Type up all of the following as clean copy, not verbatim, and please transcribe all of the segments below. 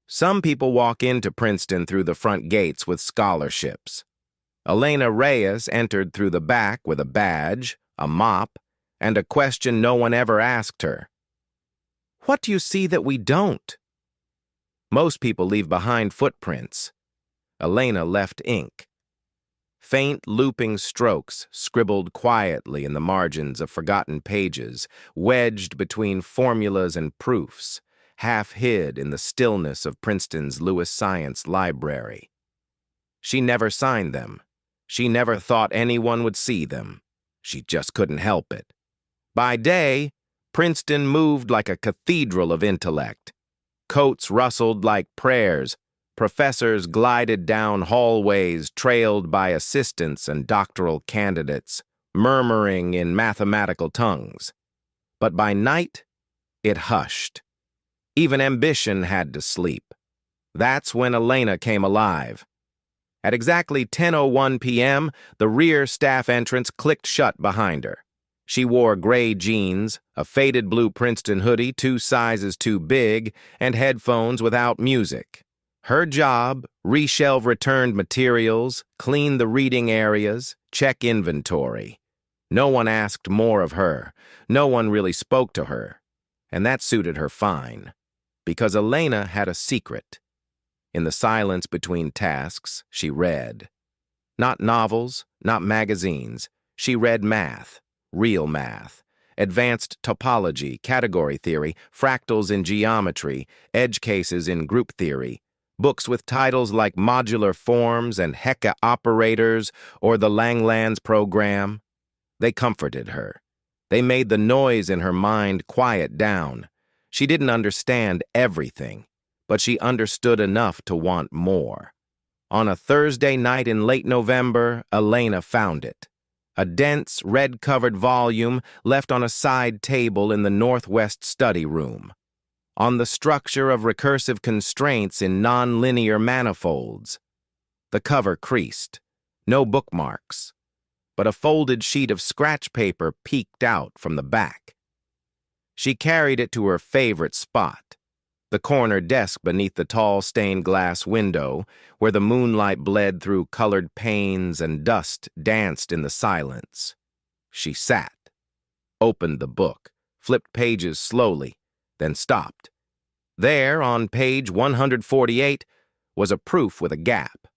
Some people walk into Princeton through the front gates with scholarships. Elena Reyes entered through the back with a badge, a mop, and a question no one ever asked her. What do you see that we don't? Most people leave behind footprints. Elena left ink. Faint looping strokes scribbled quietly in the margins of forgotten pages, wedged between formulas and proofs, half hid in the stillness of Princeton's Lewis Science Library. She never signed them. She never thought anyone would see them. She just couldn't help it. By day, Princeton moved like a cathedral of intellect. Coats rustled like prayers. Professors glided down hallways trailed by assistants and doctoral candidates, murmuring in mathematical tongues. But by night, it hushed. Even ambition had to sleep. That's when Elena came alive. At exactly 10:01 p.m., the rear staff entrance clicked shut behind her. She wore gray jeans, a faded blue Princeton hoodie 2 sizes too big, and headphones without music. Her job, reshelve returned materials, clean the reading areas, check inventory. No one asked more of her. No one really spoke to her. And that suited her fine. Because Elena had a secret. In the silence between tasks, she read. Not novels, not magazines. She read math, real math, advanced topology, category theory, fractals in geometry, edge cases in group theory, books with titles like Modular Forms and Hecke Operators or the Langlands Program. They comforted her. They made the noise in her mind quiet down. She didn't understand everything, but she understood enough to want more. On a Thursday night in late November, Elena found it. A dense, red-covered volume left on a side table in the northwest study room. On the structure of recursive constraints in nonlinear manifolds. The cover creased. No bookmarks, but a folded sheet of scratch paper peeked out from the back. She carried it to her favorite spot, the corner desk beneath the tall stained glass window, where the moonlight bled through colored panes and dust danced in the silence. She sat, opened the book, flipped pages slowly, then stopped. There, on page 148, was a proof with a gap,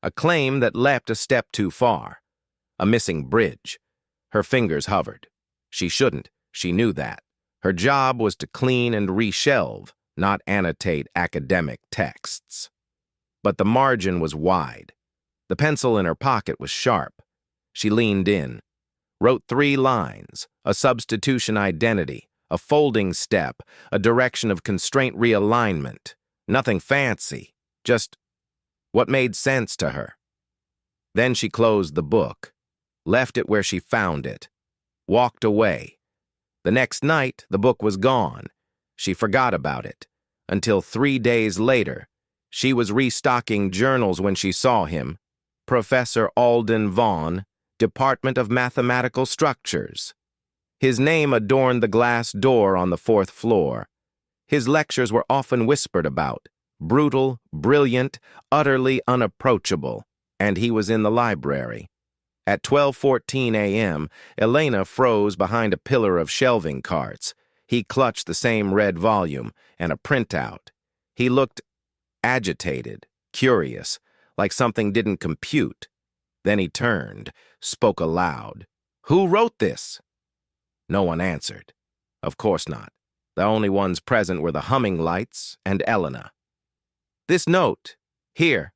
a claim that leapt a step too far, a missing bridge. Her fingers hovered. She shouldn't, she knew that. Her job was to clean and reshelve, not annotate academic texts. But the margin was wide. The pencil in her pocket was sharp. She leaned in, wrote 3 lines, a substitution identity, a folding step, a direction of constraint realignment. Nothing fancy, just what made sense to her. Then she closed the book, left it where she found it, walked away. The next night, the book was gone. She forgot about it, until 3 days later, she was restocking journals when she saw him, Professor Alden Vaughan, Department of Mathematical Structures. His name adorned the glass door on the 4th floor. His lectures were often whispered about, brutal, brilliant, utterly unapproachable, and he was in the library. At 12:14 a.m., Elena froze behind a pillar of shelving carts. He clutched the same red volume and a printout. He looked agitated, curious, like something didn't compute. Then he turned, spoke aloud. "Who wrote this?" No one answered. Of course not. The only ones present were the humming lights and Elena. "This note, here."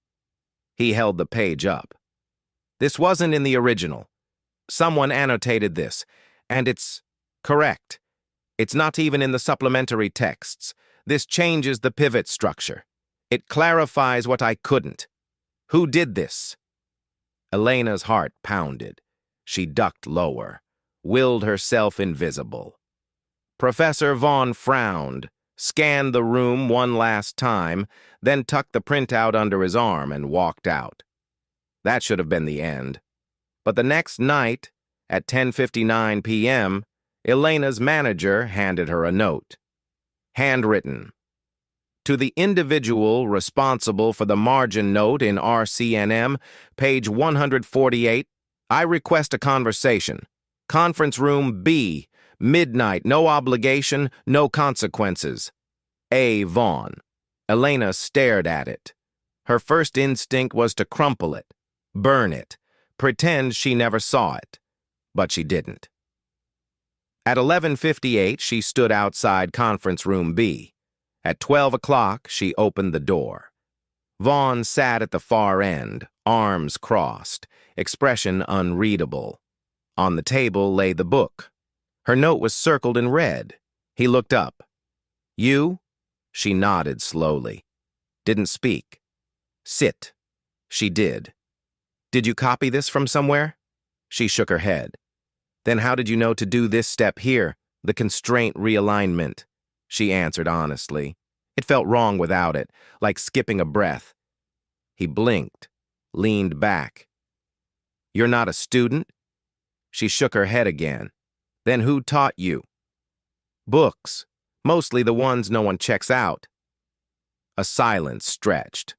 He held the page up. "This wasn't in the original. Someone annotated this, and it's correct. It's not even in the supplementary texts. This changes the pivot structure. It clarifies what I couldn't. Who did this?" Elena's heart pounded. She ducked lower, willed herself invisible. Professor Vaughan frowned, scanned the room one last time, then tucked the printout under his arm and walked out. That should have been the end. But the next night, at 10:59 p.m., Elena's manager handed her a note. Handwritten. To the individual responsible for the margin note in RCNM, page 148, I request a conversation. Conference room B, midnight, no obligation, no consequences. A. Vaughn. Elena stared at it. Her first instinct was to crumple it, burn it, pretend she never saw it. But she didn't. At 11:58, she stood outside conference room B. At 12 o'clock, she opened the door. Vaughn sat at the far end, arms crossed, expression unreadable. On the table lay the book. Her note was circled in red. He looked up. You? She nodded slowly. Didn't speak. Sit. She did. Did you copy this from somewhere? She shook her head. Then how did you know to do this step here, the constraint realignment? She answered honestly. It felt wrong without it, like skipping a breath. He blinked, leaned back. You're not a student? She shook her head again. Then who taught you? Books, mostly the ones no one checks out. A silence stretched,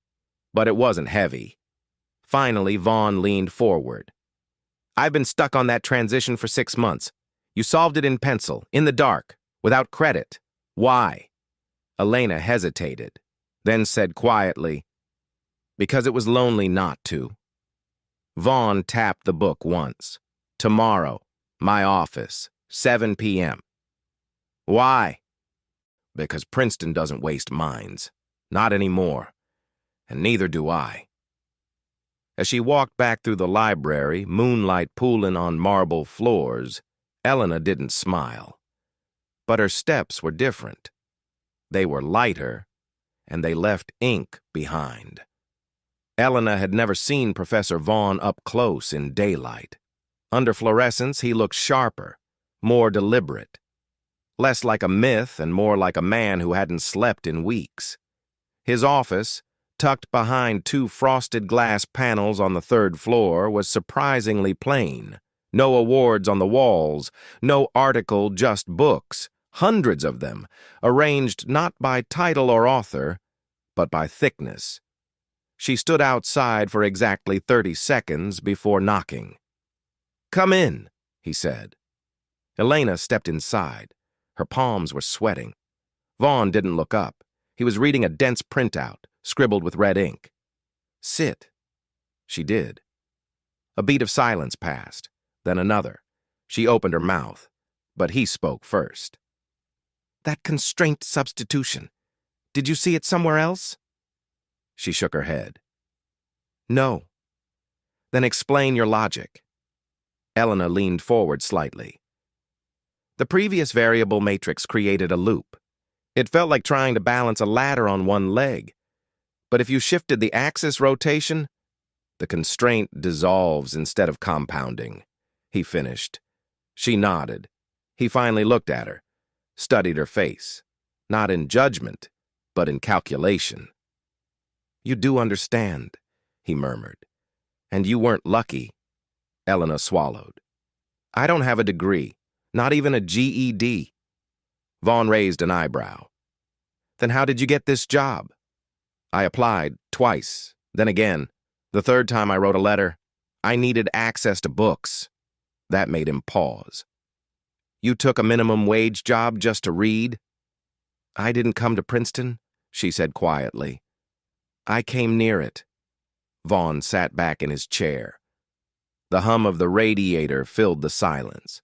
but it wasn't heavy. Finally, Vaughn leaned forward. I've been stuck on that transition for 6 months. You solved it in pencil, in the dark, without credit. Why? Elena hesitated, then said quietly, because it was lonely not to. Vaughn tapped the book once. Tomorrow, my office, 7 p.m. Why? Because Princeton doesn't waste minds. Not anymore. And neither do I. As she walked back through the library, moonlight pooling on marble floors, Elena didn't smile. But her steps were different. They were lighter, and they left ink behind. Elena had never seen Professor Vaughn up close in daylight. Under fluorescence, he looked sharper, more deliberate. Less like a myth and more like a man who hadn't slept in weeks. His office, tucked behind 2 frosted glass panels on the 3rd floor, was surprisingly plain. No awards on the walls, no article, just books. Hundreds of them, arranged not by title or author, but by thickness. She stood outside for exactly 30 seconds before knocking. Come in, he said. Elena stepped inside. Her palms were sweating. Vaughn didn't look up. He was reading a dense printout, scribbled with red ink. Sit. She did. A beat of silence passed, then another. She opened her mouth, but he spoke first. That constraint substitution. Did you see it somewhere else? She shook her head. No. Then explain your logic. Elena leaned forward slightly. The previous variable matrix created a loop. It felt like trying to balance a ladder on one leg. But if you shifted the axis rotation, the constraint dissolves instead of compounding. He finished. She nodded. He finally looked at her. Studied her face, not in judgment, but in calculation. You do understand, he murmured. And you weren't lucky. Elena swallowed. I don't have a degree, not even a GED. Vaughn raised an eyebrow. Then how did you get this job? I applied twice, then again. The 3rd time I wrote a letter. I needed access to books. That made him pause. You took a minimum wage job just to read? I didn't come to Princeton, she said quietly. I came near it. Vaughn sat back in his chair. The hum of the radiator filled the silence.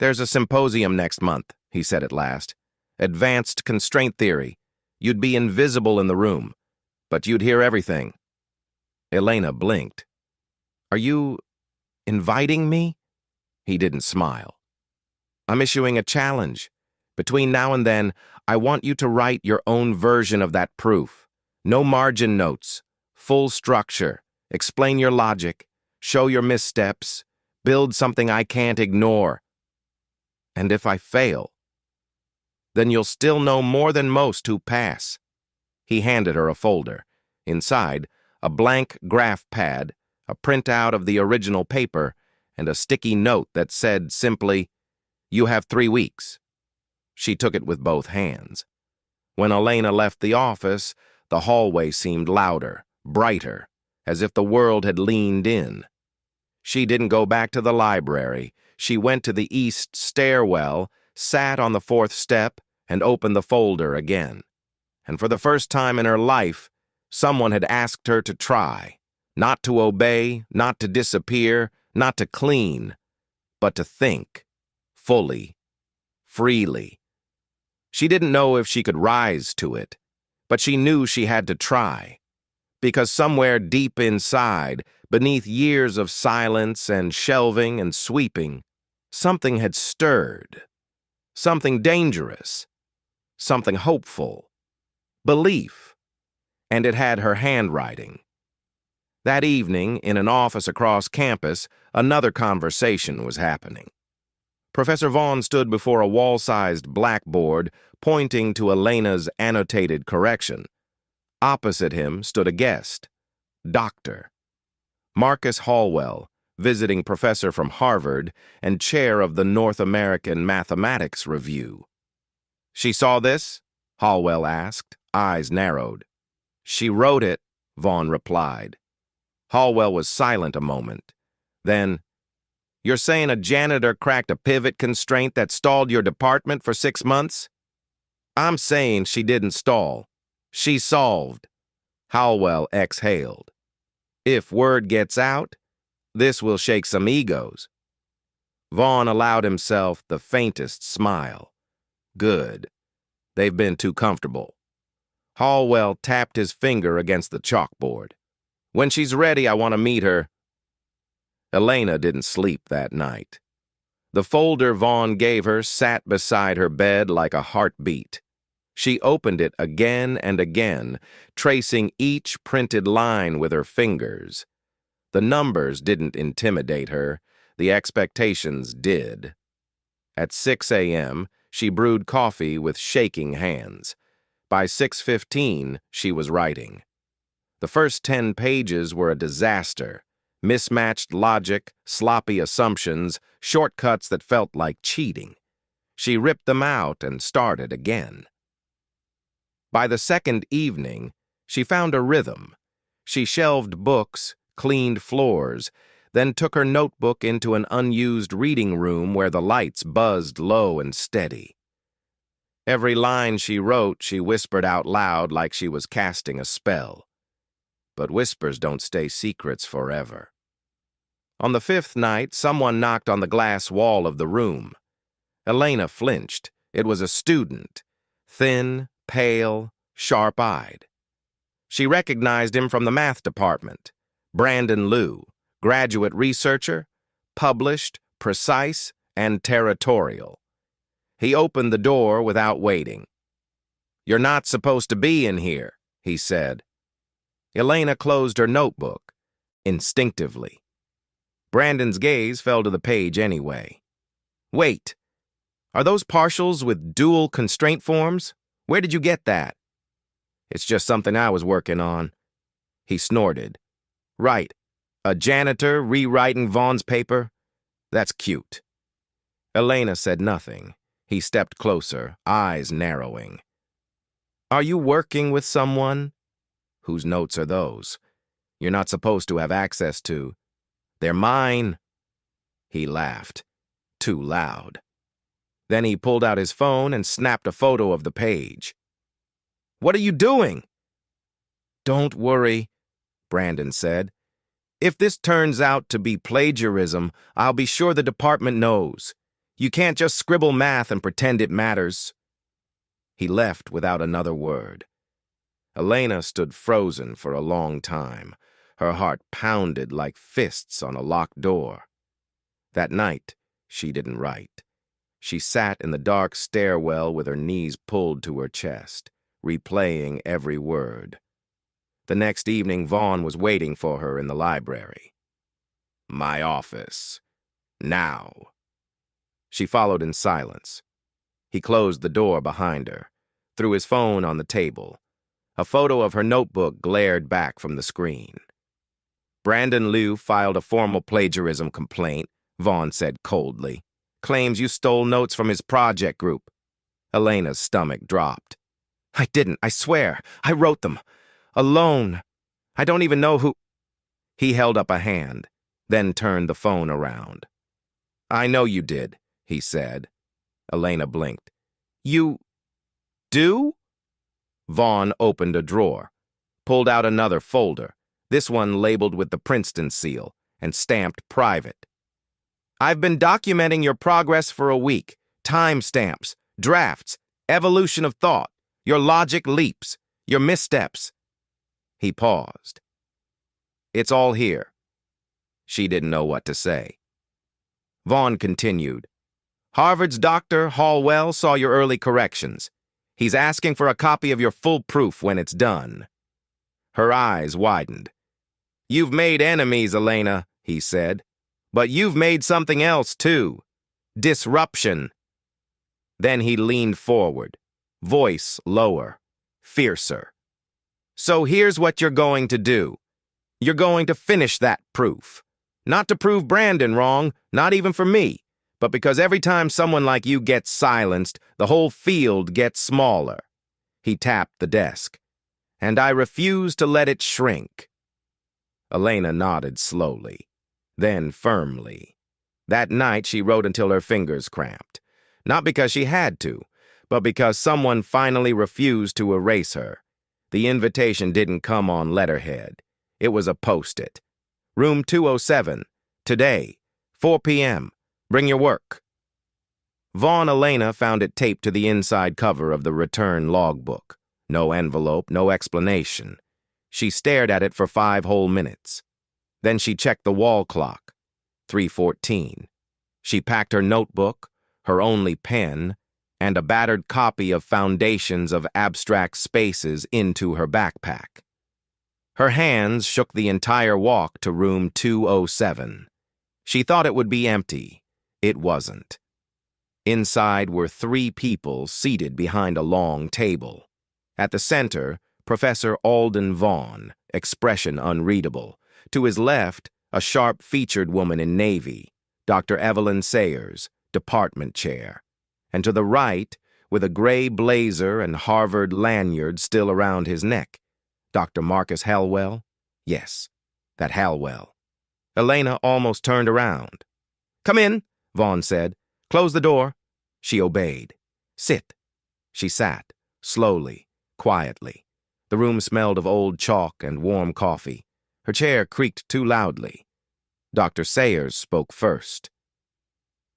There's a symposium next month, he said at last. Advanced constraint theory. You'd be invisible in the room, but you'd hear everything. Elena blinked. Are you inviting me? He didn't smile. I'm issuing a challenge. Between now and then, I want you to write your own version of that proof. No margin notes, full structure, explain your logic, show your missteps, build something I can't ignore. And if I fail, then you'll still know more than most who pass. He handed her a folder. Inside, a blank graph pad, a printout of the original paper, and a sticky note that said simply, You have 3 weeks. She took it with both hands. When Elena left the office, the hallway seemed louder, brighter, as if the world had leaned in. She didn't go back to the library. She went to the east stairwell, sat on the fourth step, and opened the folder again. And for the first time in her life, someone had asked her to try, not to obey, not to disappear, not to clean, but to think, fully, freely. She didn't know if she could rise to it, but she knew she had to try, because somewhere deep inside, beneath years of silence and shelving and sweeping, something had stirred, something dangerous, something hopeful, belief, and it had her handwriting. That evening, in an office across campus, another conversation was happening. Professor Vaughn stood before a wall-sized blackboard, pointing to Elena's annotated correction. Opposite him stood a guest, Dr. Marcus Hallwell, visiting professor from Harvard and chair of the North American Mathematics Review. "She saw this?" Hallwell asked, eyes narrowed. "She wrote it," Vaughn replied. Hallwell was silent a moment. Then, "You're saying a janitor cracked a pivot constraint that stalled your department for 6 months?" "I'm saying she didn't stall. She solved." Hallwell exhaled. "If word gets out, this will shake some egos." Vaughn allowed himself the faintest smile. "Good. They've been too comfortable." Hallwell tapped his finger against the chalkboard. "When she's ready, I want to meet her." Elena didn't sleep that night. The folder Vaughn gave her sat beside her bed like a heartbeat. She opened it again and again, tracing each printed line with her fingers. The numbers didn't intimidate her. The expectations did. At 6 a.m., she brewed coffee with shaking hands. By 6:15, she was writing. The first 10 pages were a disaster. Mismatched logic, sloppy assumptions, shortcuts that felt like cheating. She ripped them out and started again. By the second evening, she found a rhythm. She shelved books, cleaned floors, then took her notebook into an unused reading room where the lights buzzed low and steady. Every line she wrote, she whispered out loud like she was casting a spell. But whispers don't stay secrets forever. On the 5th night, someone knocked on the glass wall of the room. Elena flinched. It was a student, thin, pale, sharp-eyed. She recognized him from the math department. Brandon Liu, graduate researcher, published, precise, and territorial. He opened the door without waiting. "You're not supposed to be in here," he said. Elena closed her notebook, instinctively. Brandon's gaze fell to the page anyway. "Wait, are those partials with dual constraint forms? Where did you get that?" "It's just something I was working on." He snorted. "Right, a janitor rewriting Vaughn's paper? That's cute." Elena said nothing. He stepped closer, eyes narrowing. "Are you working with someone?" "Whose notes are those? You're not supposed to have access to." "They're mine." He laughed, too loud. Then he pulled out his phone and snapped a photo of the page. "What are you doing?" "Don't worry," Brandon said. "If this turns out to be plagiarism, I'll be sure the department knows. You can't just scribble math and pretend it matters." He left without another word. Elena stood frozen for a long time. Her heart pounded like fists on a locked door. That night, she didn't write. She sat in the dark stairwell with her knees pulled to her chest, replaying every word. The next evening, Vaughn was waiting for her in the library. "My office. Now." She followed in silence. He closed the door behind her, threw his phone on the table. A photo of her notebook glared back from the screen. "Brandon Liu filed a formal plagiarism complaint," Vaughn said coldly. "Claims you stole notes from his project group." Elena's stomach dropped. I didn't, I swear. I wrote them. Alone. I don't even know who. He held up a hand, then turned the phone around. I know you did, he said. Elena blinked. You do? Vaughn opened a drawer, pulled out another folder, this one labeled with the Princeton seal, and stamped private. I've been documenting your progress for a week. Timestamps, drafts, evolution of thought, your logic leaps, your missteps. He paused. It's all here. She didn't know what to say. Vaughn continued. Harvard's Dr. Hallwell saw your early corrections. He's asking for a copy of your full proof when it's done. Her eyes widened. You've made enemies, Elena, he said. But you've made something else, too. Disruption. Then he leaned forward, voice lower, fiercer. So here's what you're going to do. You're going to finish that proof. Not to prove Brandon wrong, not even for me, but because every time someone like you gets silenced, the whole field gets smaller. He tapped the desk. And I refuse to let it shrink. Elena nodded slowly, then firmly. That night she wrote until her fingers cramped. Not because she had to, but because someone finally refused to erase her. The invitation didn't come on letterhead. It was a post-it. Room 207, today, 4 p.m. Bring your work. Vaughn Elena found it taped to the inside cover of the return logbook. No envelope, no explanation. She stared at it for 5 whole minutes. Then she checked the wall clock. 3:14. She packed her notebook, her only pen, and a battered copy of Foundations of Abstract Spaces into her backpack. Her hands shook the entire walk to room 207. She thought it would be empty. It wasn't. Inside were 3 people seated behind a long table. At the center, Professor Alden Vaughn, expression unreadable. To his left, a sharp-featured woman in navy, Dr. Evelyn Sayers, department chair. And to the right, with a gray blazer and Harvard lanyard still around his neck, Dr. Marcus Hallwell? Yes, that Hallwell. Elena almost turned around. Come in, Vaughn said. Close the door. She obeyed. Sit. She sat, slowly, quietly. The room smelled of old chalk and warm coffee. Her chair creaked too loudly. Dr. Sayers spoke first.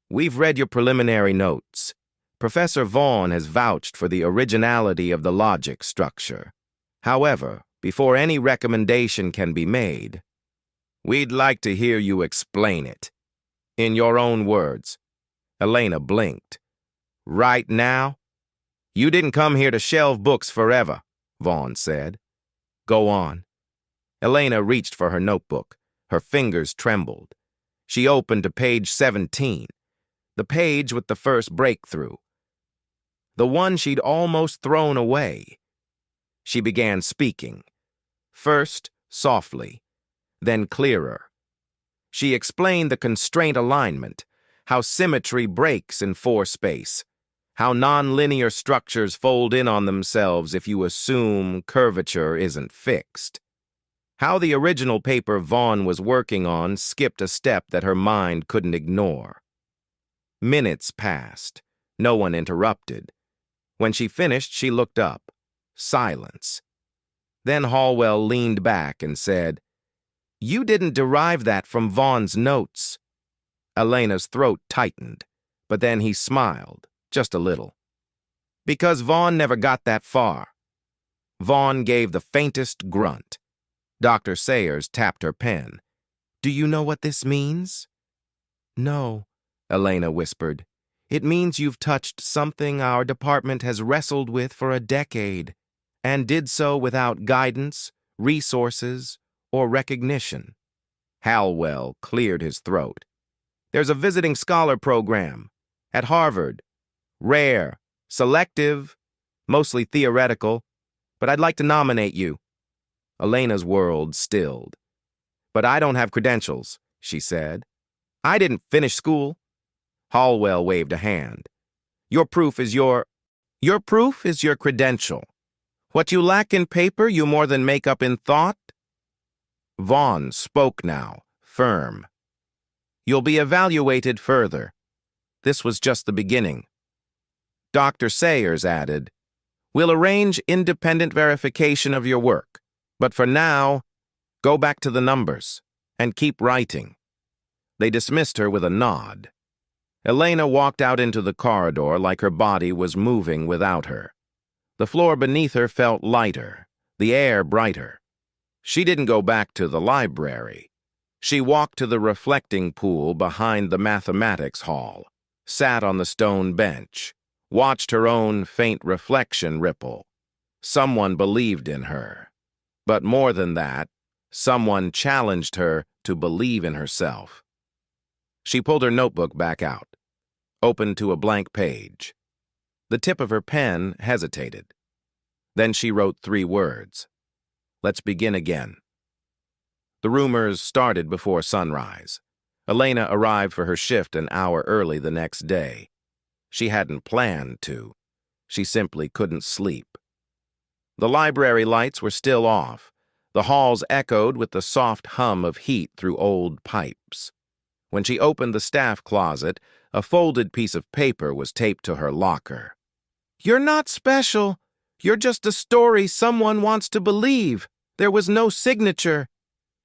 We've read your preliminary notes. Professor Vaughn has vouched for the originality of the logic structure. However, before any recommendation can be made, we'd like to hear you explain it. In your own words. Elena blinked. Right now? You didn't come here to shelve books forever, Vaughn said. Go on. Elena reached for her notebook. Her fingers trembled. She opened to page 17, the page with the first breakthrough. The one she'd almost thrown away. She began speaking. First, softly, then clearer. She explained the constraint alignment, how symmetry breaks in 4 space, how nonlinear structures fold in on themselves if you assume curvature isn't fixed. How the original paper Vaughn was working on skipped a step that her mind couldn't ignore. Minutes passed. No one interrupted. When she finished, she looked up. Silence. Then Hallwell leaned back and said, You didn't derive that from Vaughn's notes. Elena's throat tightened, but then he smiled, just a little. Because Vaughn never got that far. Vaughn gave the faintest grunt. Dr. Sayers tapped her pen. Do you know what this means? No, Elena whispered. It means you've touched something our department has wrestled with for a decade, and did so without guidance, resources, or recognition. Hallwell cleared his throat. There's a visiting scholar program at Harvard. Rare, selective, mostly theoretical, but I'd like to nominate you. Elena's world stilled. But I don't have credentials, she said. I didn't finish school. Hallwell waved a hand. Your proof is your credential. What you lack in paper, you more than make up in thought? Vaughn spoke now, firm. You'll be evaluated further. This was just the beginning. Dr. Sayers added, We'll arrange independent verification of your work, but for now, go back to the numbers and keep writing. They dismissed her with a nod. Elena walked out into the corridor like her body was moving without her. The floor beneath her felt lighter, the air brighter. She didn't go back to the library. She walked to the reflecting pool behind the mathematics hall, sat on the stone bench, watched her own faint reflection ripple. Someone believed in her. But more than that, someone challenged her to believe in herself. She pulled her notebook back out, opened to a blank page. The tip of her pen hesitated. Then she wrote 3 words. Let's begin again. The rumors started before sunrise. Elena arrived for her shift an hour early the next day. She hadn't planned to. She simply couldn't sleep. The library lights were still off. The halls echoed with the soft hum of heat through old pipes. When she opened the staff closet, a folded piece of paper was taped to her locker. You're not special. You're just a story someone wants to believe. There was no signature.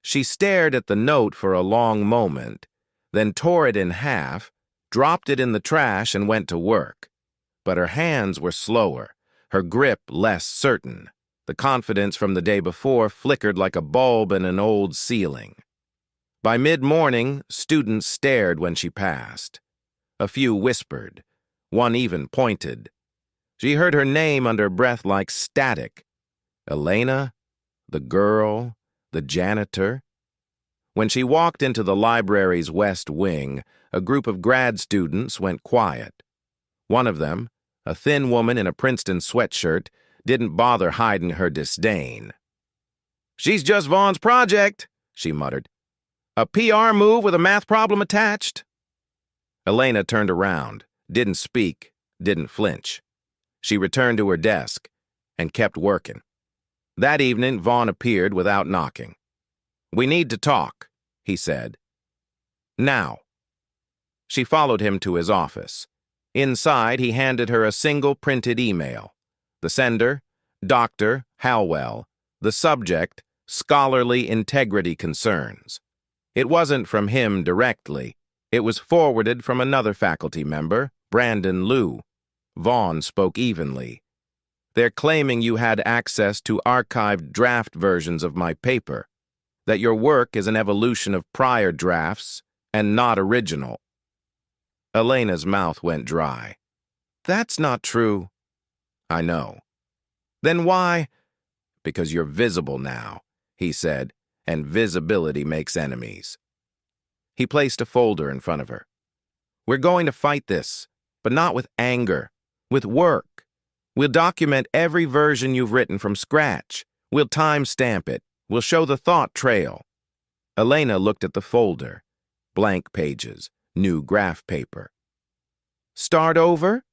She stared at the note for a long moment, then tore it in half, dropped it in the trash, and went to work. But her hands were slower, her grip less certain. The confidence from the day before flickered like a bulb in an old ceiling. By mid-morning, students stared when she passed. A few whispered. One even pointed. She heard her name under breath like static. Elena, the girl, the janitor. When she walked into the library's west wing, a group of grad students went quiet. One of them, a thin woman in a Princeton sweatshirt, didn't bother hiding her disdain. She's just Vaughn's project, she muttered. A PR move with a math problem attached. Elena turned around, didn't speak, didn't flinch. She returned to her desk and kept working. That evening, Vaughn appeared without knocking. We need to talk, he said. Now. She followed him to his office. Inside, he handed her a single printed email. The sender, Dr. Halwell. The subject, scholarly integrity concerns. It wasn't from him directly. It was forwarded from another faculty member, Brandon Liu. Vaughn spoke evenly. They're claiming you had access to archived draft versions of my paper, that your work is an evolution of prior drafts and not original. Elena's mouth went dry. That's not true. I know. Then why? Because you're visible now, he said, and visibility makes enemies. He placed a folder in front of her. We're going to fight this, but not with anger, with work. We'll document every version you've written from scratch. We'll time-stamp it. We'll show the thought trail. Elena looked at the folder. Blank pages, new graph paper. Start over?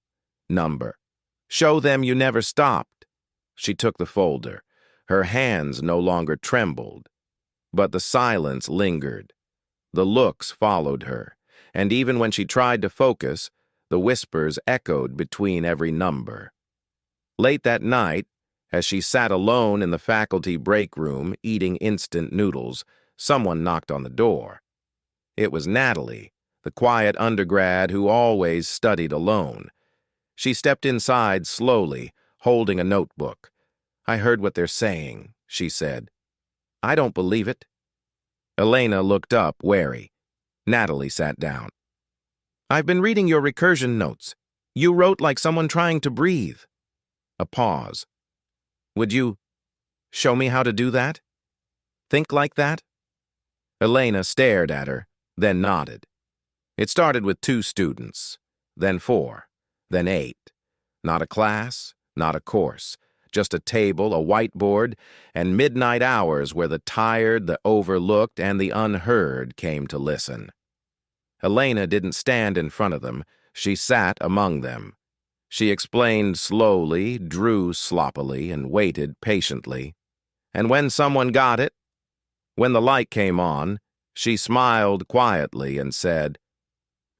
Number. Show them you never stopped. She took the folder. Her hands no longer trembled. But the silence lingered. The looks followed her, and even when she tried to focus, the whispers echoed between every number. Late that night, as she sat alone in the faculty break room eating instant noodles, someone knocked on the door. It was Natalie, the quiet undergrad who always studied alone. She stepped inside slowly, holding a notebook. I heard what they're saying, she said. I don't believe it. Elena looked up, wary. Natalie sat down. I've been reading your recursion notes. You wrote like someone trying to breathe. A pause. Would you show me how to do that? Think like that? Elena stared at her, then nodded. It started with 2 students, then 4, then 8. Not a class, not a course, just a table, a whiteboard, and midnight hours where the tired, the overlooked, and the unheard came to listen. Elena didn't stand in front of them. She sat among them. She explained slowly, drew sloppily, and waited patiently. And when someone got it, when the light came on, she smiled quietly and said,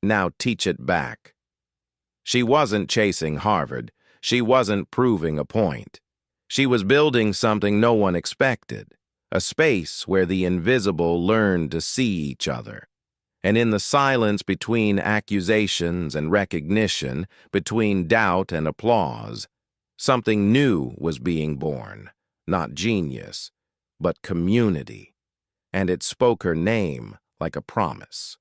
"Now teach it back." She wasn't chasing Harvard. She wasn't proving a point. She was building something no one expected, a space where the invisible learned to see each other. And in the silence between accusations and recognition, between doubt and applause, something new was being born, not genius, but community. And it spoke her name like a promise.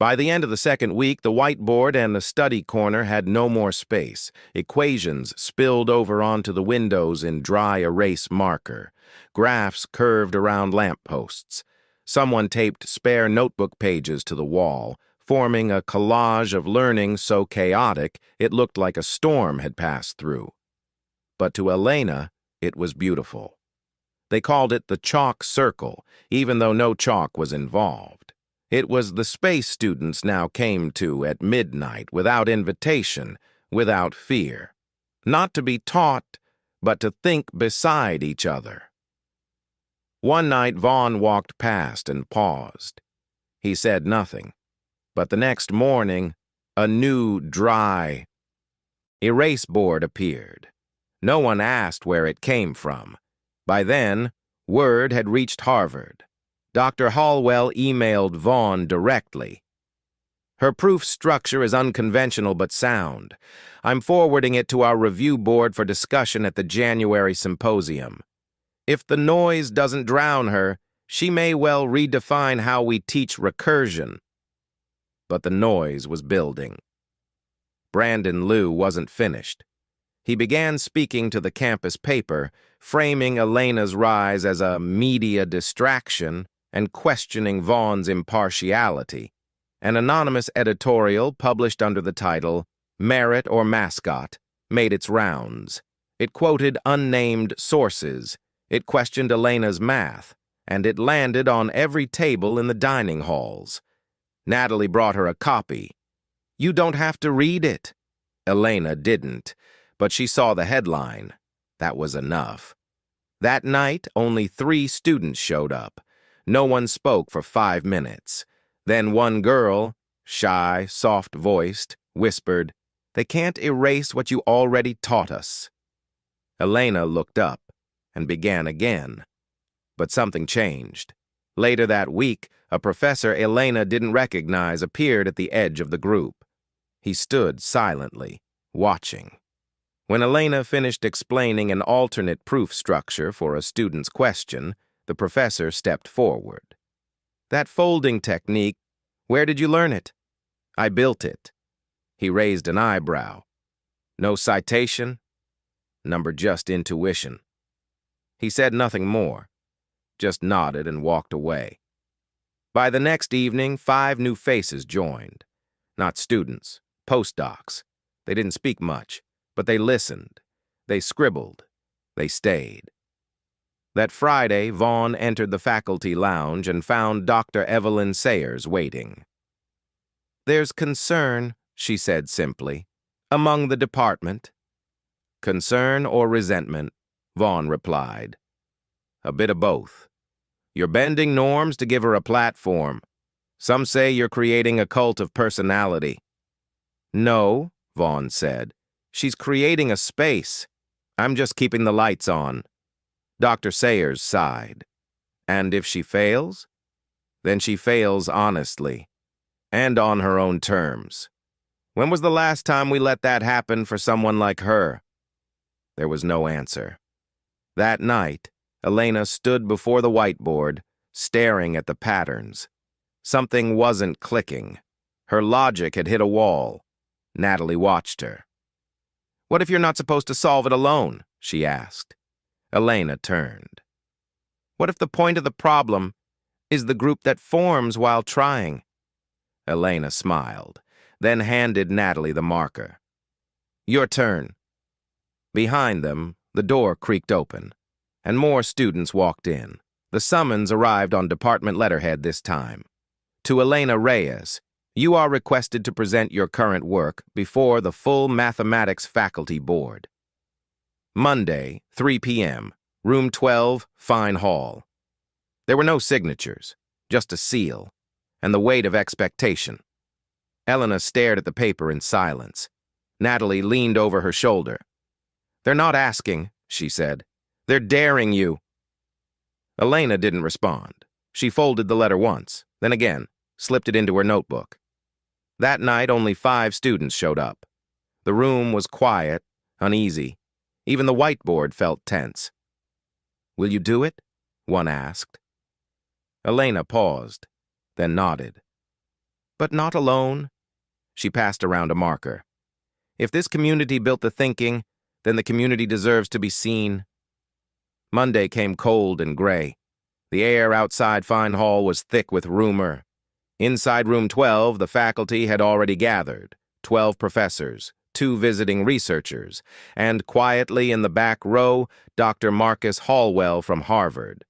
By the end of the second week, the whiteboard and the study corner had no more space. Equations spilled over onto the windows in dry erase marker. Graphs curved around lampposts. Someone taped spare notebook pages to the wall, forming a collage of learning so chaotic it looked like a storm had passed through. But to Elena, it was beautiful. They called it the chalk circle, even though no chalk was involved. It was the space students now came to at midnight, without invitation, without fear. Not to be taught, but to think beside each other. One night, Vaughn walked past and paused. He said nothing, but the next morning, a new, dry erase board appeared. No one asked where it came from. By then, word had reached Harvard. Dr. Hallwell emailed Vaughn directly. "Her proof structure is unconventional but sound. I'm forwarding it to our review board for discussion at the January symposium. If the noise doesn't drown her, she may well redefine how we teach recursion." But the noise was building. Brandon Liu wasn't finished. He began speaking to the campus paper, framing Elena's rise as a media distraction and questioning Vaughn's impartiality. An anonymous editorial published under the title "Merit or Mascot" made its rounds. It quoted unnamed sources. It questioned Elena's math, and it landed on every table in the dining halls. Natalie brought her a copy. "You don't have to read it." Elena didn't, but she saw the headline. That was enough. That night, only 3 students showed up. No one spoke for 5 minutes. Then one girl, shy, soft-voiced, whispered, "They can't erase what you already taught us." Elena looked up and began again. But something changed. Later that week, a professor Elena didn't recognize appeared at the edge of the group. He stood silently, watching. When Elena finished explaining an alternate proof structure for a student's question, the professor stepped forward. "That folding technique, where did you learn it?" "I built it." He raised an eyebrow. "No citation?" "Number just intuition." He said nothing more, just nodded and walked away. By the next evening, 5 new faces joined. Not students, postdocs. They didn't speak much, but they listened. They scribbled. They stayed. That Friday, Vaughn entered the faculty lounge and found Dr. Evelyn Sayers waiting. "There's concern," she said simply, "among the department." "Concern or resentment?" Vaughn replied. "A bit of both. You're bending norms to give her a platform. Some say you're creating a cult of personality." "No," Vaughn said. "She's creating a space. I'm just keeping the lights on." Dr. Sayers sighed. "And if she fails?" "Then she fails honestly, and on her own terms. When was the last time we let that happen for someone like her?" There was no answer. That night, Elena stood before the whiteboard, staring at the patterns. Something wasn't clicking. Her logic had hit a wall. Natalie watched her. "What if you're not supposed to solve it alone?" she asked. Elena turned. "What if the point of the problem is the group that forms while trying?" Elena smiled, then handed Natalie the marker. "Your turn." Behind them, the door creaked open, and more students walked in. The summons arrived on department letterhead this time. To Elena Reyes, You are requested to present your current work before the full mathematics faculty board. Monday, 3 p.m., room 12, Fine Hall. There were no signatures, just a seal, and the weight of expectation. Elena stared at the paper in silence. Natalie leaned over her shoulder. "They're not asking," she said. "They're daring you." Elena didn't respond. She folded the letter once, then again, slipped it into her notebook. That night, only 5 students showed up. The room was quiet, uneasy. Even the whiteboard felt tense. "Will you do it?" one asked. Elena paused, then nodded. "But not alone." She passed around a marker. "If this community built the thinking, then the community deserves to be seen." Monday came cold and gray. The air outside Fine Hall was thick with rumor. Inside room 12, the faculty had already gathered, 12 professors, 2 visiting researchers, and quietly in the back row, Dr. Marcus Hallwell from Harvard.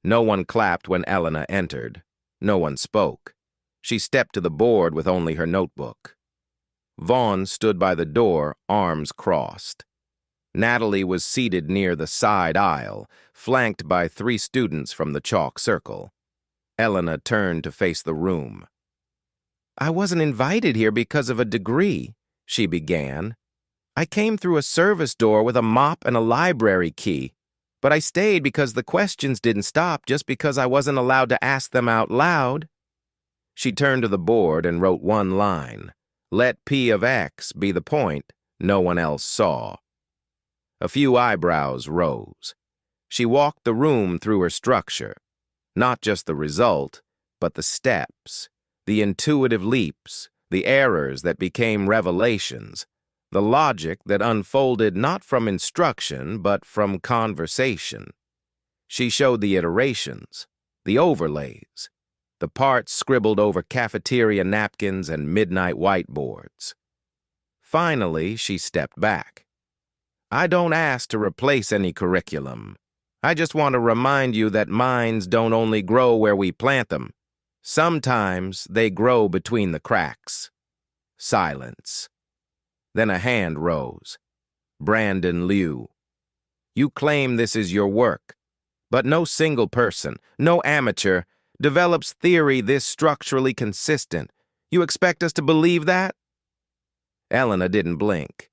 No one clapped when Elena entered. No one spoke. She stepped to the board with only her notebook. Vaughn stood by the door, arms crossed. Natalie was seated near the side aisle, flanked by 3 students from the chalk circle. Elena turned to face the room. "I wasn't invited here because of a degree," she began. "I came through a service door with a mop and a library key, but I stayed because the questions didn't stop just because I wasn't allowed to ask them out loud." She turned to the board and wrote one line. "Let P of X be the point no one else saw." A few eyebrows rose. She walked the room through her structure. Not just the result, but the steps, the intuitive leaps, the errors that became revelations, the logic that unfolded not from instruction, but from conversation. She showed the iterations, the overlays, the parts scribbled over cafeteria napkins and midnight whiteboards. Finally, she stepped back. "I don't ask to replace any curriculum. I just want to remind you that minds don't only grow where we plant them. Sometimes they grow between the cracks." Silence. Then a hand rose. Brandon Liu. "You claim this is your work, but no single person, no amateur, develops theory this structurally consistent. You expect us to believe that?" Elena didn't blink.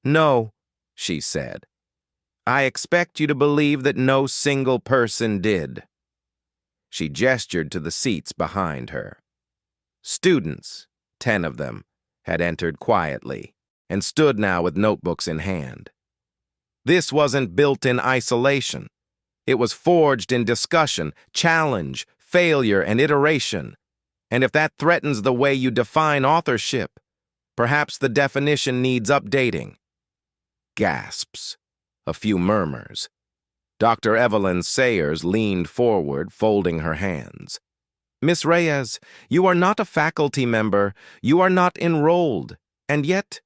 "No," she said. "I expect you to believe that no single person did." She gestured to the seats behind her. Students, 10 of them, had entered quietly and stood now with notebooks in hand. This wasn't built in isolation. It was forged in discussion, challenge, failure, and iteration. And if that threatens the way you define authorship, perhaps the definition needs updating. Gasps. A few murmurs. Dr. Evelyn Sayers leaned forward, folding her hands. "Miss Reyes, you are not a faculty member. You are not enrolled. And yet,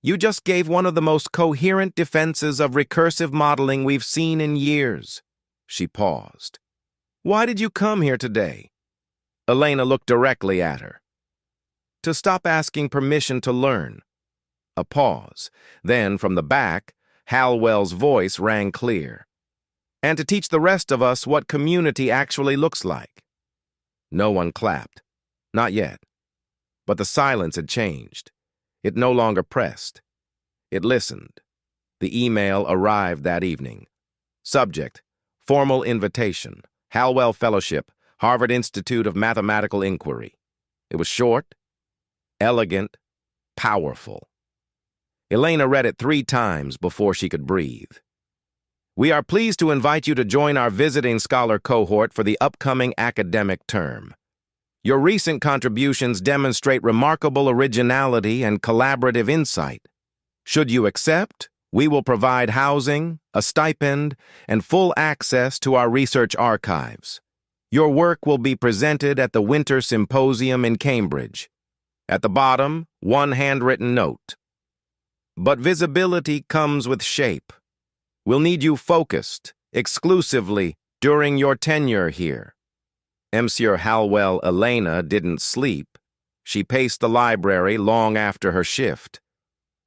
you just gave one of the most coherent defenses of recursive modeling we've seen in years." She paused. "Why did you come here today?" Elena looked directly at her. "To stop asking permission to learn." A pause. Then, from the back, Hallwell's voice rang clear. "And to teach the rest of us what community actually looks like." No one clapped. Not yet. But the silence had changed. It no longer pressed. It listened. The email arrived that evening. Subject: Formal invitation. Hallwell Fellowship, Harvard Institute of Mathematical Inquiry. It was short, elegant, powerful. Elena read it 3 times before she could breathe. "We are pleased to invite you to join our visiting scholar cohort for the upcoming academic term. Your recent contributions demonstrate remarkable originality and collaborative insight. Should you accept, we will provide housing, a stipend, and full access to our research archives. Your work will be presented at the Winter Symposium in Cambridge. At the bottom, one handwritten note. But visibility comes with shape. We'll need you focused, exclusively, during your tenure here." Monsieur Hallwell Elena didn't sleep. She paced the library long after her shift.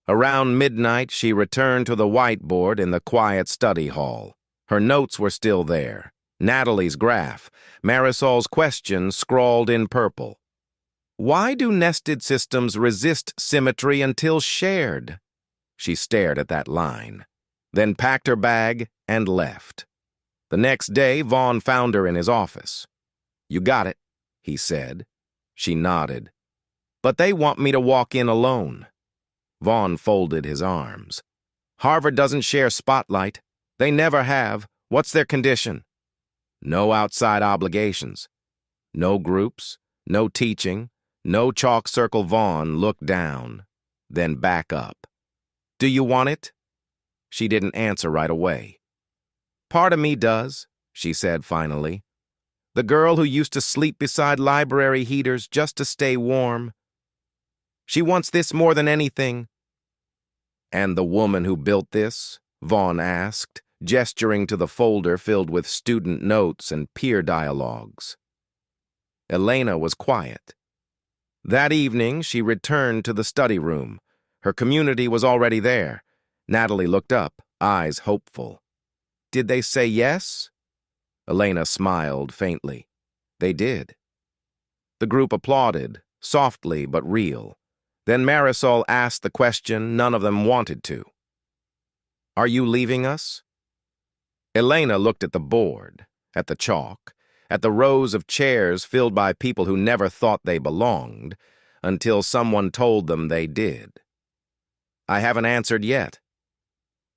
Around midnight, she returned to the whiteboard in the quiet study hall. Her notes were still there. Natalie's graph, Marisol's question scrawled in purple. Why do nested systems resist symmetry until shared? She stared at that line, then packed her bag and left. The next day, Vaughn found her in his office. You got it, he said. She nodded. But they want me to walk in alone. Vaughn folded his arms. Harvard doesn't share spotlight. They never have. What's their condition? No outside obligations. No groups, no teaching, no chalk circle. Vaughn looked down, then back up. Do you want it? She didn't answer right away. Part of me does, she said finally. The girl who used to sleep beside library heaters just to stay warm. She wants this more than anything. And the woman who built this? Vaughn asked, gesturing to the folder filled with student notes and peer dialogues. Elena was quiet. That evening, she returned to the study room. Her community was already there. Natalie looked up, eyes hopeful. Did they say yes? Elena smiled faintly. They did. The group applauded, softly but real. Then Marisol asked the question none of them wanted to. Are you leaving us? Elena looked at the board, at the chalk, at the rows of chairs filled by people who never thought they belonged, until someone told them they did. I haven't answered yet.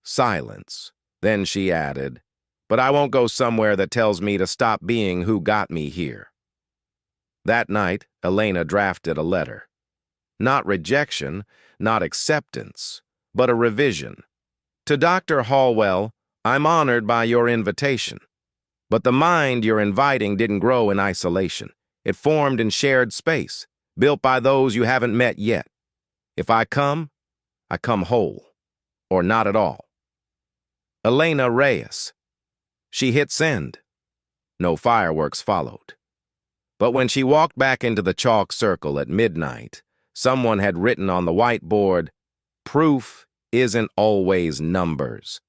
Silence. Then she added, but I won't go somewhere that tells me to stop being who got me here. That night, Elena drafted a letter. Not rejection, not acceptance, but a revision. To Dr. Hallwell, I'm honored by your invitation. But the mind you're inviting didn't grow in isolation. It formed in shared space, built by those you haven't met yet. If I come whole, or not at all. Elena Reyes. She hit send. No fireworks followed. But when she walked back into the chalk circle at midnight, someone had written on the whiteboard, proof isn't always numbers.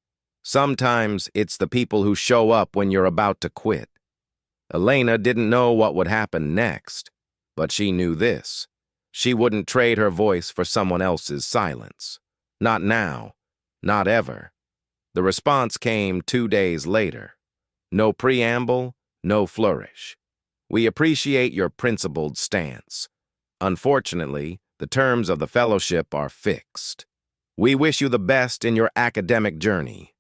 Sometimes it's the people who show up when you're about to quit. Elena didn't know what would happen next, but she knew this. She wouldn't trade her voice for someone else's silence. Not now, not ever. The response came 2 days later. No preamble, no flourish. We appreciate your principled stance. Unfortunately, the terms of the fellowship are fixed. We wish you the best in your academic journey.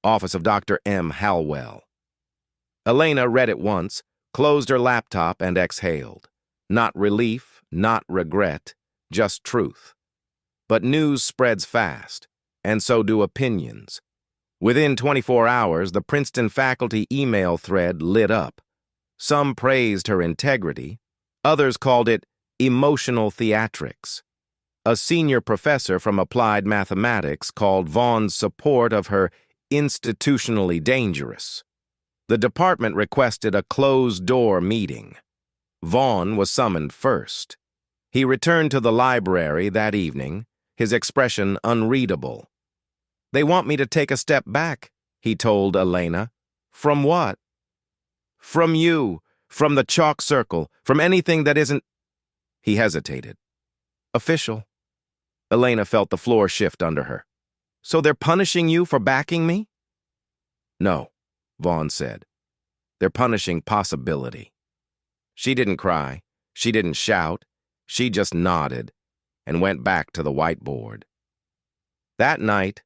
Office of Dr. M. Hallwell. Elena read it once, closed her laptop, and exhaled. Not relief, not regret, just truth. But news spreads fast, and so do opinions. Within 24 hours, the Princeton faculty email thread lit up. Some praised her integrity. Others called it emotional theatrics. A senior professor from applied mathematics called Vaughn's support of her institutionally dangerous. The department requested a closed-door meeting. Vaughn was summoned first. He returned to the library that evening, his expression unreadable. They want me to take a step back, he told Elena. From what? From you, from the chalk circle, from anything that isn't... He hesitated. Official. Elena felt the floor shift under her. So they're punishing you for backing me? No, Vaughn said. They're punishing possibility. She didn't cry. She didn't shout. She just nodded and went back to the whiteboard. That night,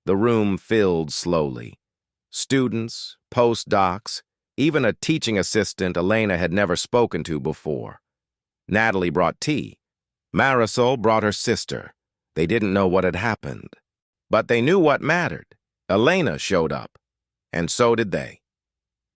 the room filled slowly. Students, postdocs, even a teaching assistant Elena had never spoken to before. Natalie brought tea. Marisol brought her sister. They didn't know what had happened. But they knew what mattered. Elena showed up. And so did they.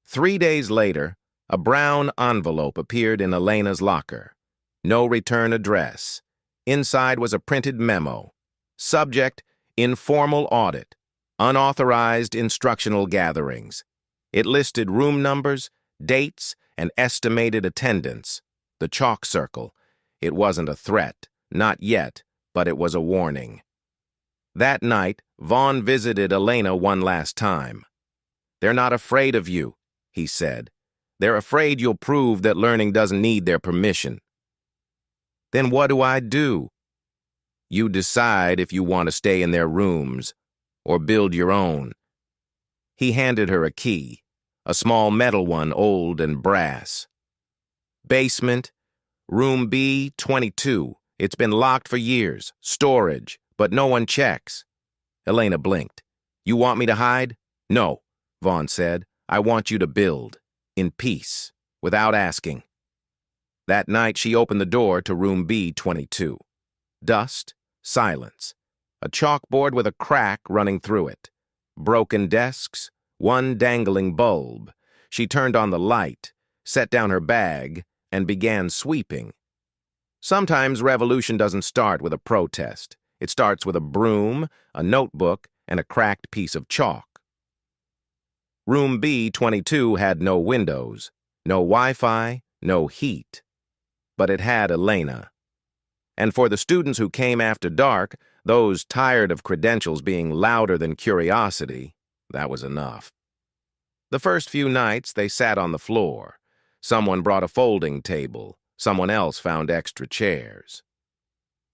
3 days later, a brown envelope appeared in Elena's locker. No return address. Inside was a printed memo. Subject, informal audit. Unauthorized instructional gatherings. It listed room numbers, dates, and estimated attendance. The chalk circle. It wasn't a threat, not yet, but it was a warning. That night, Vaughn visited Elena one last time. "They're not afraid of you," he said. "They're afraid you'll prove that learning doesn't need their permission." "Then what do I do?" "You decide if you want to stay in their rooms or build your own." He handed her a key, a small metal one, old and brass. "Basement, room B22. It's been locked for years. Storage, but no one checks." Elena blinked. "You want me to hide?" "No," Vaughn said. "I want you to build, in peace, without asking." That night she opened the door to room B22. Dust, silence, a chalkboard with a crack running through it, broken desks, one dangling bulb. She turned on the light, set down her bag, and began sweeping. Sometimes revolution doesn't start with a protest. It starts with a broom, a notebook, and a cracked piece of chalk. Room B22 had no windows, no Wi-Fi, no heat. But it had Elena. And for the students who came after dark, those tired of credentials being louder than curiosity, that was enough. The first few nights they sat on the floor. Someone brought a folding table. Someone else found extra chairs.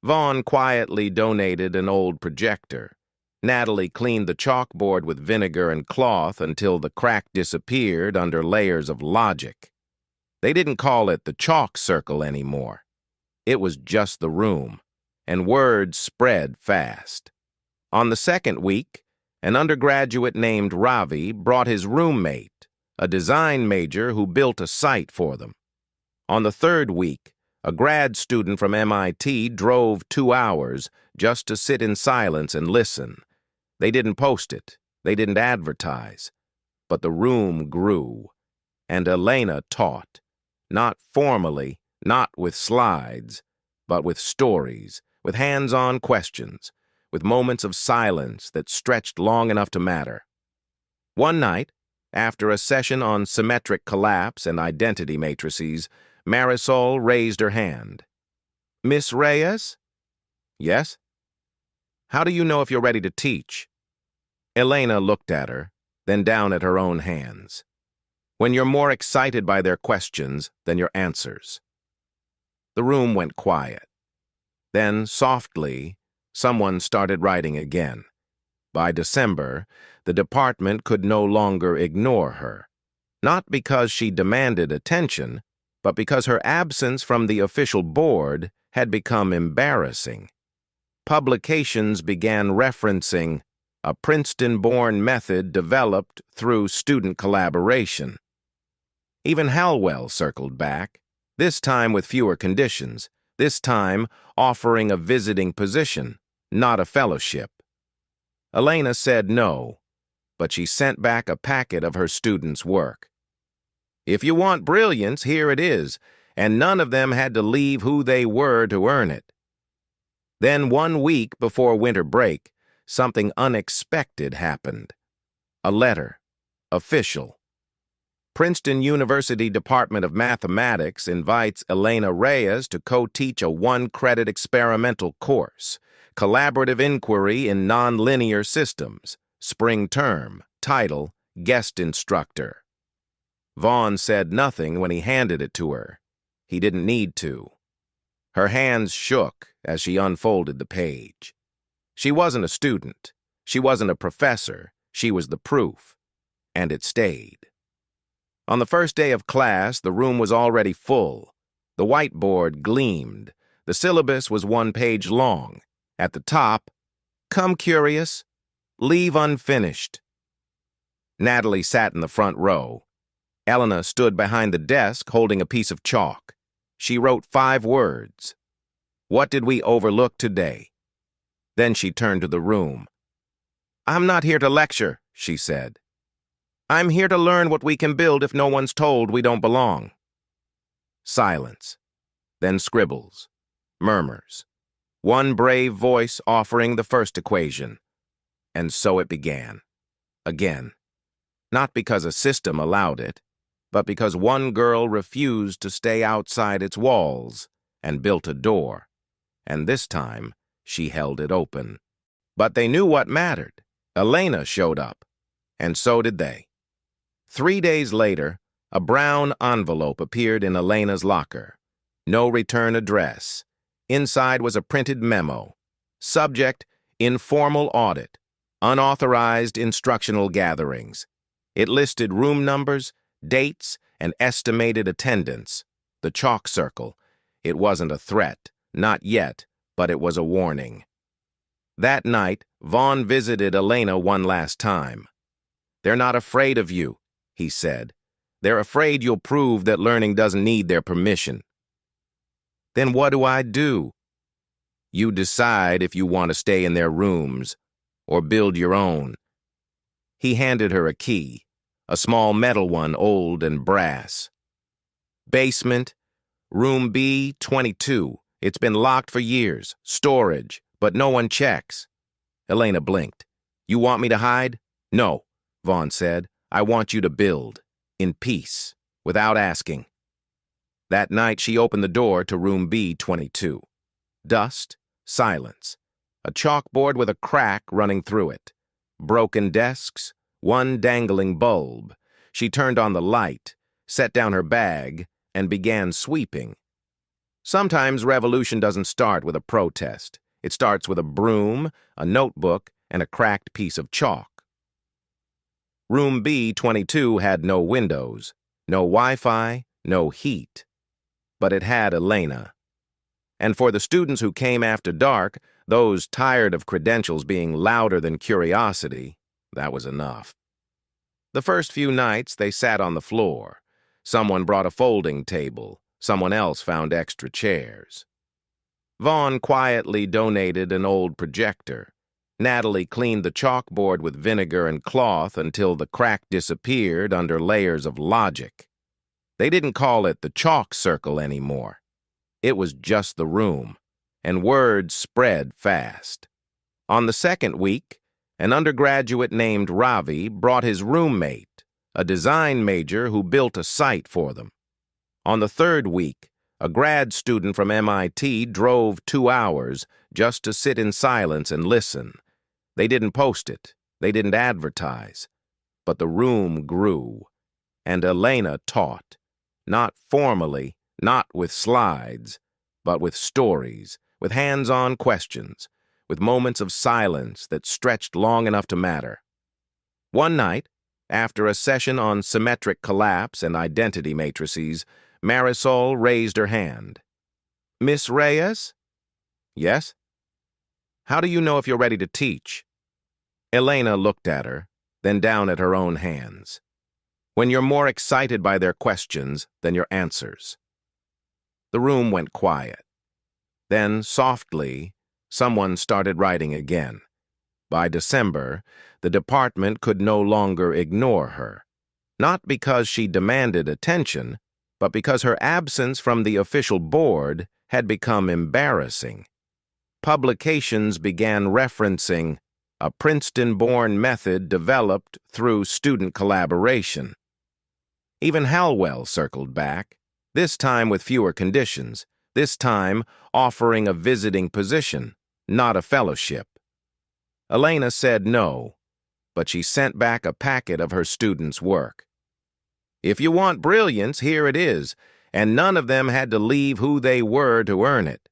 Vaughn quietly donated an old projector. Natalie cleaned the chalkboard with vinegar and cloth until the crack disappeared under layers of logic. They didn't call it the chalk circle anymore. It was just the room, and words spread fast. On the second week, an undergraduate named Ravi brought his roommate, a design major who built a site for them. On the third week, a grad student from MIT drove 2 hours just to sit in silence and listen. They didn't post it, they didn't advertise, but the room grew, and Elena taught, not formally, not with slides, but with stories, with hands-on questions, with moments of silence that stretched long enough to matter. One night, after a session on symmetric collapse and identity matrices, Marisol raised her hand. "Miss Reyes?" "Yes?" "How do you know if you're ready to teach?" Elena looked at her, then down at her own hands. "When you're more excited by their questions than your answers." The room went quiet. Then, softly, someone started writing again. By December, the department could no longer ignore her. Not because she demanded attention, but because her absence from the official board had become embarrassing. Publications began referencing a Princeton-born method developed through student collaboration. Even Hallwell circled back, this time with fewer conditions, this time offering a visiting position, not a fellowship. Elena said no, but she sent back a packet of her students' work. "If you want brilliance, here it is, and none of them had to leave who they were to earn it." Then 1 week before winter break, something unexpected happened. A letter, official. Princeton University Department of Mathematics invites Elena Reyes to co-teach a 1-credit experimental course, Collaborative Inquiry in Nonlinear Systems, spring term, title, Guest Instructor. Vaughn said nothing when he handed it to her. He didn't need to. Her hands shook as she unfolded the page. She wasn't a student. She wasn't a professor. She was the proof. And it stayed. On the first day of class, the room was already full. The whiteboard gleamed. The syllabus was 1 page long. At the top, "Come curious, leave unfinished." Natalie sat in the front row. Elena stood behind the desk holding a piece of chalk. She wrote 5 words. "What did we overlook today?" Then she turned to the room. "I'm not here to lecture," she said. "I'm here to learn what we can build if no one's told we don't belong." Silence. Then scribbles. Murmurs. One brave voice offering the first equation. And so it began. Again. Not because a system allowed it, but because one girl refused to stay outside its walls, and built a door, and this time she held it open. But they knew what mattered. Elena showed up, and so did they. 3 days later, a brown envelope appeared in Elena's locker. No return address. Inside was a printed memo. Subject, informal audit. Unauthorized instructional gatherings. It listed room numbers, dates, and estimated attendance. The chalk circle. It wasn't a threat, not yet, but it was a warning. That night, Vaughn visited Elena one last time. "They're not afraid of you," he said. "They're afraid you'll prove that learning doesn't need their permission." "Then what do I do?" "You decide if you want to stay in their rooms or build your own." He handed her a key, a small metal one, old and brass. "Basement, room B22. It's been locked for years. Storage, but no one checks." Elena blinked. "You want me to hide?" "No," Vaughn said. "I want you to build, in peace, without asking." That night she opened the door to room B22. Dust, silence. A chalkboard with a crack running through it. Broken desks, one dangling bulb. She turned on the light, set down her bag, and began sweeping. Sometimes revolution doesn't start with a protest. It starts with a broom, a notebook, and a cracked piece of chalk. Room B22 had no windows, no Wi-Fi, no heat. But it had Elena. And for the students who came after dark, those tired of credentials being louder than curiosity, that was enough. The first few nights they sat on the floor. Someone brought a folding table. Someone else found extra chairs. Vaughn quietly donated an old projector. Natalie cleaned the chalkboard with vinegar and cloth until the crack disappeared under layers of logic. They didn't call it the chalk circle anymore. It was just the room, and word spread fast. On the second week, an undergraduate named Ravi brought his roommate, a design major who built a site for them. On the third week, a grad student from MIT drove 2 hours just to sit in silence and listen. They didn't post it. They didn't advertise. But the room grew, and Elena taught. Not formally, not with slides, but with stories, with hands-on questions, with moments of silence that stretched long enough to matter. One night, after a session on symmetric collapse and identity matrices, Marisol raised her hand. "Miss Reyes?" "Yes?" "How do you know if you're ready to teach?" Elena looked at her, then down at her own hands. "When you're more excited by their questions than your answers." The room went quiet. Then, softly, someone started writing again. By December, the department could no longer ignore her. Not because she demanded attention, but because her absence from the official board had become embarrassing. Publications began referencing a Princeton-born method developed through student collaboration. Even Halwell circled back, this time with fewer conditions, this time offering a visiting position, not a fellowship. Elena said no, but she sent back a packet of her students' work. "If you want brilliance, here it is, and none of them had to leave who they were to earn it."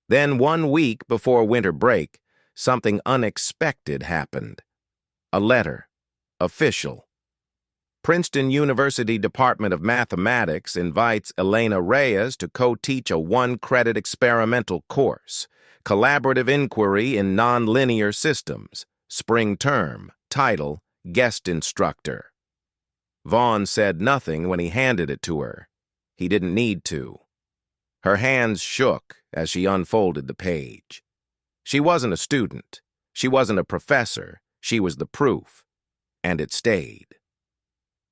Then 1 week before winter break, something unexpected happened. A letter, official. Princeton University Department of Mathematics invites Elena Reyes to co-teach a 1-credit experimental course, Collaborative Inquiry in Nonlinear Systems, spring term, title, Guest Instructor. Vaughn said nothing when he handed it to her. He didn't need to. Her hands shook as she unfolded the page. She wasn't a student. She wasn't a professor. She was the proof. And it stayed.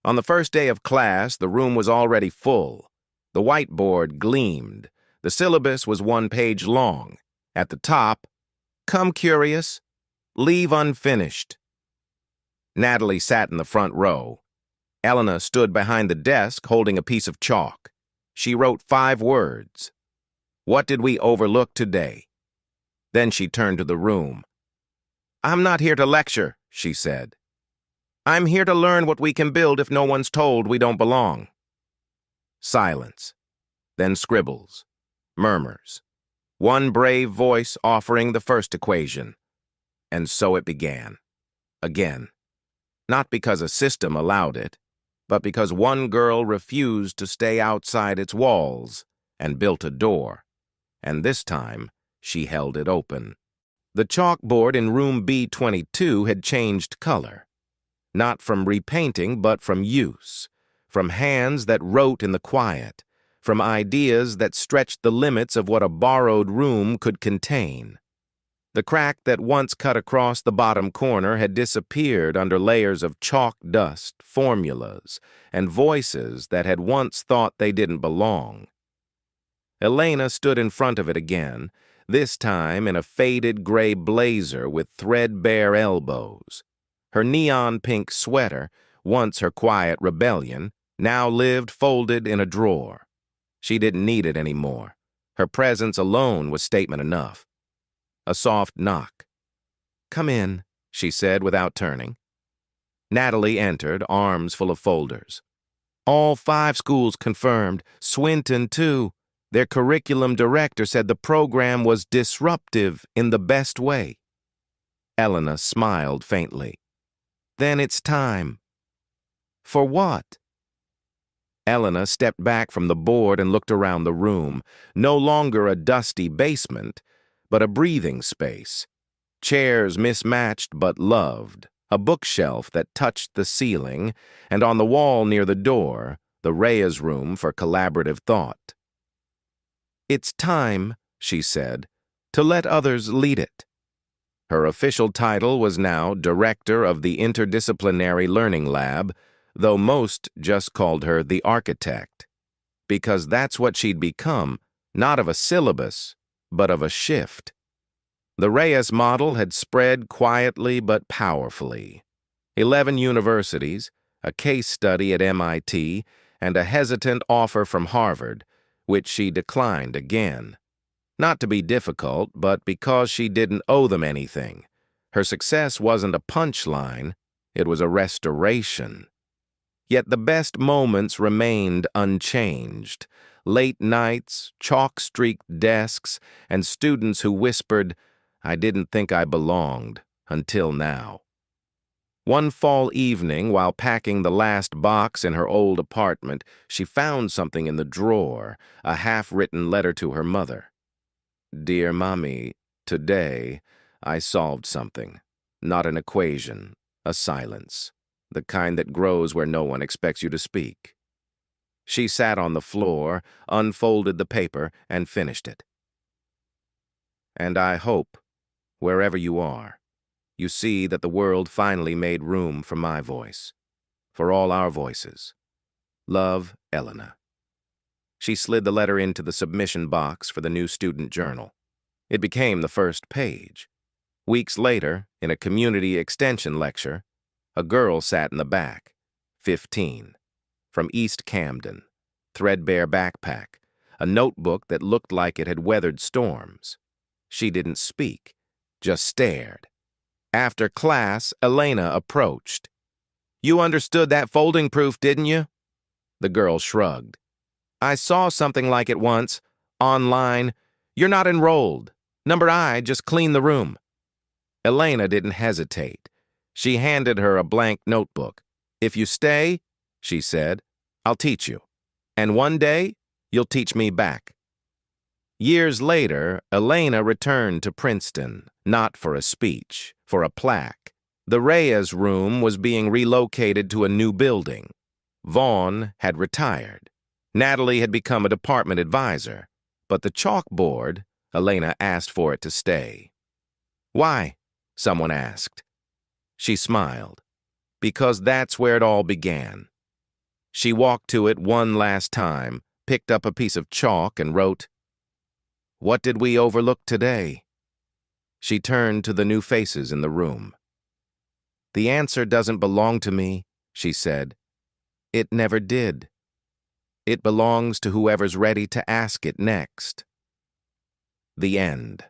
On the first day of class, the room was already full. The whiteboard gleamed. The syllabus was 1 page long. At the top, "Come curious, leave unfinished." Natalie sat in the front row. Elena stood behind the desk holding a piece of chalk. She wrote 5 words. What did we overlook today? Then she turned to the room. I'm not here to lecture, she said. I'm here to learn what we can build if no one's told we don't belong. Silence. Then scribbles. Murmurs. One brave voice offering the first equation. And so it began. Again. Not because a system allowed it, but because one girl refused to stay outside its walls and built a door. And this time, she held it open. The chalkboard in room B22 had changed color. Not from repainting, but from use. From hands that wrote in the quiet. From ideas that stretched the limits of what a borrowed room could contain. The crack that once cut across the bottom corner had disappeared under layers of chalk dust, formulas, and voices that had once thought they didn't belong. Elena stood in front of it again, this time in a faded gray blazer with threadbare elbows. Her neon pink sweater, once her quiet rebellion, now lived folded in a drawer. She didn't need it anymore. Her presence alone was statement enough. A soft knock. Come in, she said without turning. Natalie entered, arms full of folders. All 5 schools confirmed, Swinton too. Their curriculum director said the program was disruptive in the best way. Elena smiled faintly. Then it's time. For what? Elena stepped back from the board and looked around the room, no longer a dusty basement, but a breathing space. Chairs mismatched but loved, a bookshelf that touched the ceiling, and on the wall near the door, the Reyes room for collaborative thought. It's time, she said, to let others lead it. Her official title was now Director of the Interdisciplinary Learning Lab, though most just called her the Architect, because that's what she'd become, not of a syllabus, but of a shift. The Reyes model had spread quietly but powerfully. 11 universities, a case study at MIT, and a hesitant offer from Harvard, which she declined again. Not to be difficult, but because she didn't owe them anything. Her success wasn't a punchline, it was a restoration. Yet the best moments remained unchanged. Late nights, chalk-streaked desks, and students who whispered, I didn't think I belonged, until now. One fall evening, while packing the last box in her old apartment, she found something in the drawer, a half-written letter to her mother. Dear Mommy, today I solved something. Not an equation, a silence. The kind that grows where no one expects you to speak. She sat on the floor, unfolded the paper, and finished it. And I hope, wherever you are, you see that the world finally made room for my voice, for all our voices. Love, Elena. She slid the letter into the submission box for the new student journal. It became the first page. Weeks later, in a community extension lecture, a girl sat in the back, 15, from East Camden, threadbare backpack, a notebook that looked like it had weathered storms. She didn't speak, just stared. After class, Elena approached. You understood that folding proof, didn't you? The girl shrugged. I saw something like it once, online. You're not enrolled. Number I, just clean the room. Elena didn't hesitate. She handed her a blank notebook. If you stay, she said, I'll teach you. And one day, you'll teach me back. Years later, Elena returned to Princeton, not for a speech, for a plaque. The Reyes room was being relocated to a new building. Vaughn had retired. Natalie had become a department advisor. But the chalkboard, Elena asked for it to stay. Why? Someone asked. She smiled. Because that's where it all began. She walked to it one last time, picked up a piece of chalk and wrote, What did we overlook today? She turned to the new faces in the room. The answer doesn't belong to me, she said. It never did. It belongs to whoever's ready to ask it next. The end.